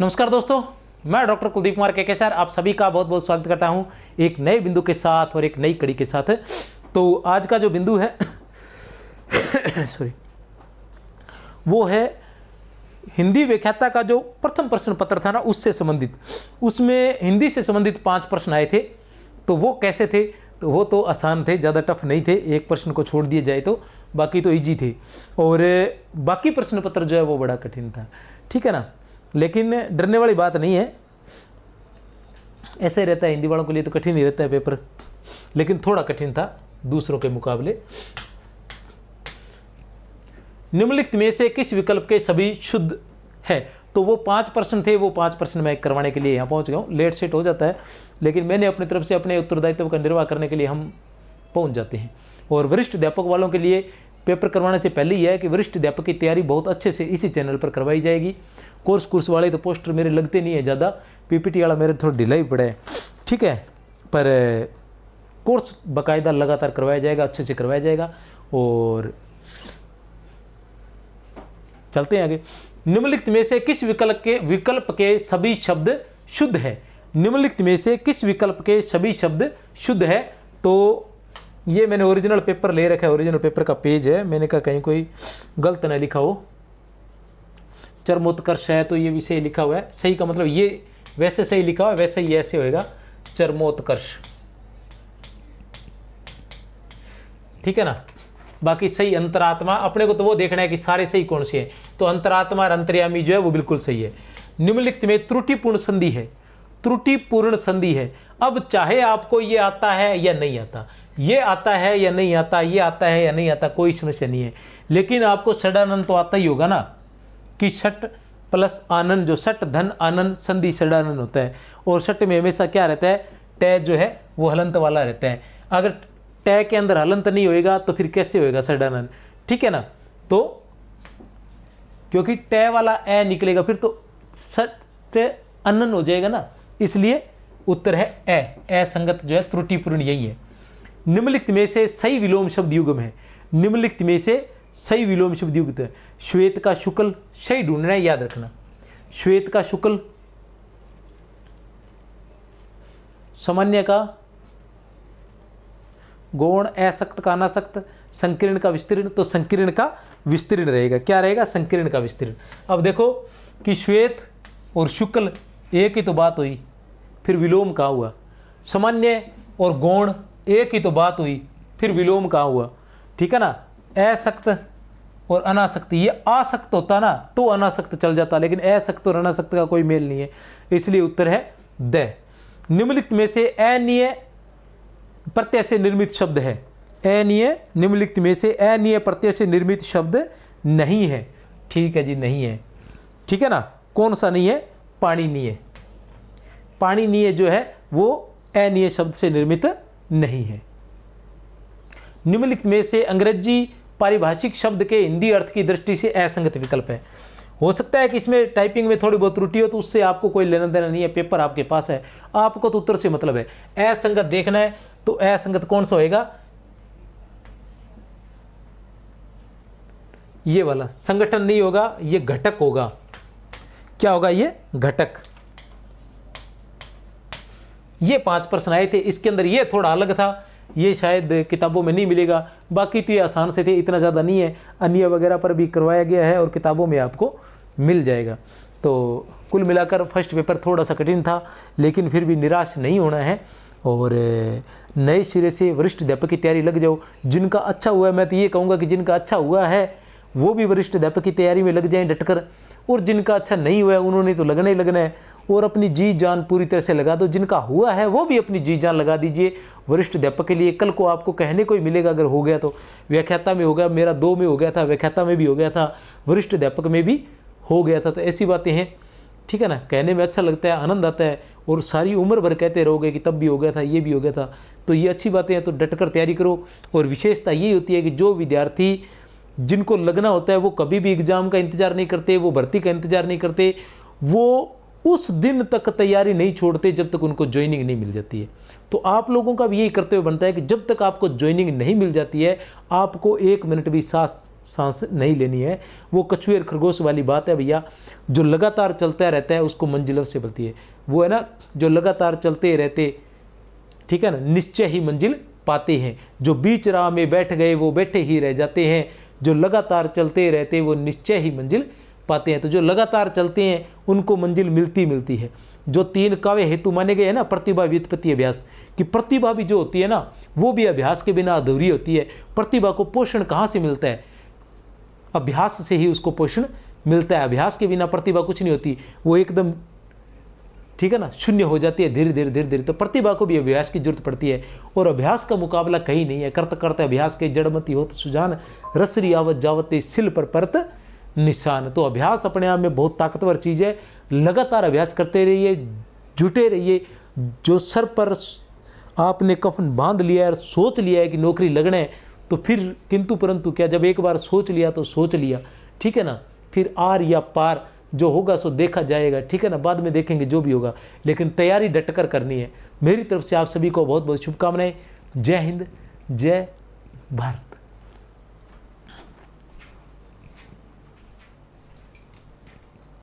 नमस्कार दोस्तों, मैं डॉक्टर कुलदीप कुमार के सर आप सभी का बहुत बहुत स्वागत करता हूं एक नए बिंदु के साथ और एक नई कड़ी के साथ। तो आज का जो बिंदु है सॉरी, वो है हिंदी व्याख्याता का जो प्रथम प्रश्न पत्र था ना, उससे संबंधित। उसमें हिंदी से संबंधित 5 प्रश्न आए थे। तो वो कैसे थे? तो वो तो आसान थे, ज़्यादा टफ नहीं थे। एक प्रश्न को छोड़ दिए जाए तो बाकी तो इजी थे, और बाकी प्रश्न पत्र जो है वो बड़ा कठिन था। ठीक है ना, लेकिन डरने वाली बात नहीं है। ऐसे रहता है, हिंदी वालों के लिए तो कठिन ही रहता है पेपर, लेकिन थोड़ा कठिन था दूसरों के मुकाबले। निम्नलिखित में से किस विकल्प के सभी शुद्ध है? तो वो 5 प्रश्न थे, वो 5 प्रश्न मैं करवाने के लिए यहाँ पहुँच गया हूँ। लेट सेट हो जाता है, लेकिन मैंने अपनी तरफ से अपने उत्तरदायित्व का निर्वाह करने के लिए हम पहुँच जाते हैं। और वरिष्ठ अध्यापक वालों के लिए पेपर करवाने से पहले ही है कि वरिष्ठ अध्यापक की तैयारी बहुत अच्छे से इसी चैनल पर करवाई जाएगी। कोर्स वाले तो पोस्टर मेरे लगते नहीं है ज़्यादा, पीपीटी वाला मेरे थोड़ा ढिला ही पड़ा है। ठीक है, पर कोर्स बाकायदा लगातार करवाया जाएगा, अच्छे से करवाया जाएगा। और चलते हैं आगे। निम्नलिखित में से किस विकल्प के सभी शब्द शुद्ध है? निम्नलिखित में से किस विकल्प के सभी शब्द शुद्ध है? तो ये मैंने ओरिजिनल पेपर ले रखा है, ओरिजिनल पेपर का पेज है। मैंने कहा कहीं कोई गलत ना लिखा हो। चरमोत्कर्ष है तो ये विषय लिखा हुआ है, सही का मतलब ये वैसे सही लिखा हुआ है, वैसे ही ऐसे होएगा चरमोत्कर्ष। ठीक है ना, बाकी सही अंतरात्मा। अपने को तो वो देखना है कि सारे सही कौन से हैं। तो अंतरात्मा और अंतर्यामी जो है वो बिल्कुल सही है। निम्नलिखित में त्रुटिपूर्ण संधि है, त्रुटिपूर्ण संधि है। अब चाहे आपको ये आता है या नहीं आता, ये आता है या नहीं आता, ये आता है या नहीं आता, कोई समस्या नहीं है। लेकिन आपको षडानन तो आता ही होगा ना, कि षट प्लस आनन, जो षट धन आनन संधि षडानन होता है। और षट में हमेशा क्या रहता है? टै जो है वो हलंत वाला रहता है। अगर टै के अंदर हलंत नहीं होएगा तो फिर कैसे होएगा षडानन? ठीक है ना, तो क्योंकि टै वाला ए निकलेगा फिर तो षट अनन हो जाएगा ना, इसलिए उत्तर है ए संगत जो है त्रुटिपूर्ण यही है। निम्नलिखित में से सही विलोम शब्द युग्म है। निम्नलिखित में से सही विलोम शब्द युक्त है। श्वेत का शुक्ल सही ढूंढना है, याद रखना। श्वेत का शुक्ल, सामान्य का गौण, असक्त का अनासक्त, संकीर्ण का विस्तीर्ण। तो संकीर्ण का विस्तीर्ण रहेगा। क्या रहेगा? संकीर्ण का विस्तीर्ण। अब देखो कि श्वेत और शुक्ल एक ही तो बात हुई, फिर विलोम कहाँ हुआ? सामान्य और गौण एक ही तो बात हुई, फिर विलोम कहाँ हुआ? ठीक है ना, असक्त और अनासक्त। ये आसक्त होता ना तो अनासक्त चल जाता, लेकिन असक्त और अनासक्त का कोई मेल नहीं है, इसलिए उत्तर है द। निम्नलिखित में से अनिय प्रत्यय से निर्मित शब्द है। अनिय, निम्नलिखित में से अनिय प्रत्यय से निर्मित शब्द नहीं है। ठीक है जी, नहीं है। ठीक है ना, कौन सा नहीं है? पाणिनीय। पाणिनीय जो है वो अनिय शब्द से निर्मित नहीं है। निम्नलिखित में से अंग्रेजी पारिभाषिक शब्द के हिंदी अर्थ की दृष्टि से असंगत विकल्प है। हो सकता है कि इसमें टाइपिंग में थोड़ी बहुत त्रुटि हो, तो उससे आपको कोई लेना देना नहीं है, पेपर आपके पास है, आपको तो उत्तर से मतलब है। असंगत देखना है तो असंगत कौन सा होएगा? ये वाला संगठन नहीं होगा, ये घटक होगा। क्या होगा? ये घटक। ये 5 प्रश्न आए थे, इसके अंदर ये थोड़ा अलग था, ये शायद किताबों में नहीं मिलेगा। बाकी तो ये आसान से थे, इतना ज़्यादा नहीं है। अन्य वगैरह पर भी करवाया गया है और किताबों में आपको मिल जाएगा। तो कुल मिलाकर फर्स्ट पेपर थोड़ा सा कठिन था, लेकिन फिर भी निराश नहीं होना है और नए सिरे से वरिष्ठ अध्यापक की तैयारी लग जाओ। जिनका अच्छा हुआ है, मैं तो ये कहूँगा कि जिनका अच्छा हुआ है वो भी वरिष्ठ अध्यापक की तैयारी में लग जाएँ डटकर, और जिनका अच्छा नहीं हुआ है उन्होंने तो लगना ही लगना है और अपनी जी जान पूरी तरह से लगा दो। जिनका हुआ है वो भी अपनी जी जान लगा दीजिए वरिष्ठ अध्यापक के लिए। कल को आपको कहने को ही मिलेगा, अगर हो गया तो व्याख्याता में हो गया, मेरा 2 में हो गया था, व्याख्याता में भी हो गया था, वरिष्ठ अध्यापक में भी हो गया था। तो ऐसी बातें हैं। ठीक है ना, कहने में अच्छा लगता है, आनंद आता है, और सारी उम्र भर कहते रहोगे कि तब भी हो गया था, ये भी हो गया था। तो ये अच्छी बातें हैं, तो डटकर तैयारी करो। और विशेषता यही होती है कि जो विद्यार्थी जिनको लगना होता है वो कभी भी एग्ज़ाम का इंतज़ार नहीं करते, वो भर्ती का इंतज़ार नहीं करते, वो उस दिन तक तैयारी नहीं छोड़ते जब तक उनको ज्वाइनिंग नहीं मिल जाती है। तो आप लोगों का भी यही कर्तव्य बनता है कि जब तक आपको ज्वाइनिंग नहीं मिल जाती है, आपको 1 मिनट भी सांस सांस नहीं लेनी है। वो कछुए और खरगोश वाली बात है भैया, जो लगातार चलता रहता है उसको मंजिल अवश्य मिलती है। वो है ना, जो लगातार चलते रहते, ठीक है ना, निश्चय ही मंजिल पाते हैं। जो बीच राह में बैठ गए वो बैठे ही रह जाते हैं, जो लगातार चलते रहते वो निश्चय ही मंजिल पाते हैं। तो जो लगातार चलते हैं उनको मंजिल मिलती है। जो 3 काव्य हेतु माने गए हैं ना, प्रतिभा, व्युत्पत्ति, अभ्यास, कि प्रतिभा भी जो होती है ना वो भी अभ्यास के बिना अधूरी होती है। प्रतिभा को पोषण कहाँ से मिलता है? अभ्यास से ही उसको पोषण मिलता है। अभ्यास के बिना प्रतिभा कुछ नहीं होती, वो एकदम, ठीक है ना, शून्य हो जाती है धीरे धीरे। तो प्रतिभा को भी अभ्यास की जरूरत पड़ती है, और अभ्यास का मुकाबला कहीं नहीं है। करते करते अभ्यास के जड़मती होत सुजान, रसरी आवत जावते सिल पर परत निशान। तो अभ्यास अपने आप में बहुत ताकतवर चीज़ है। लगातार अभ्यास करते रहिए, जुटे रहिए। जो सर पर आपने कफन बांध लिया है और सोच लिया है कि नौकरी लगना है, तो फिर किंतु परंतु क्या, जब एक बार सोच लिया तो सोच लिया, ठीक है ना, फिर आर या पार जो होगा सो देखा जाएगा, ठीक है ना, बाद में देखेंगे जो भी होगा, लेकिन तैयारी डटकर करनी है। मेरी तरफ से आप सभी को बहुत बहुत शुभकामनाएं। जय हिंद, जय भारत।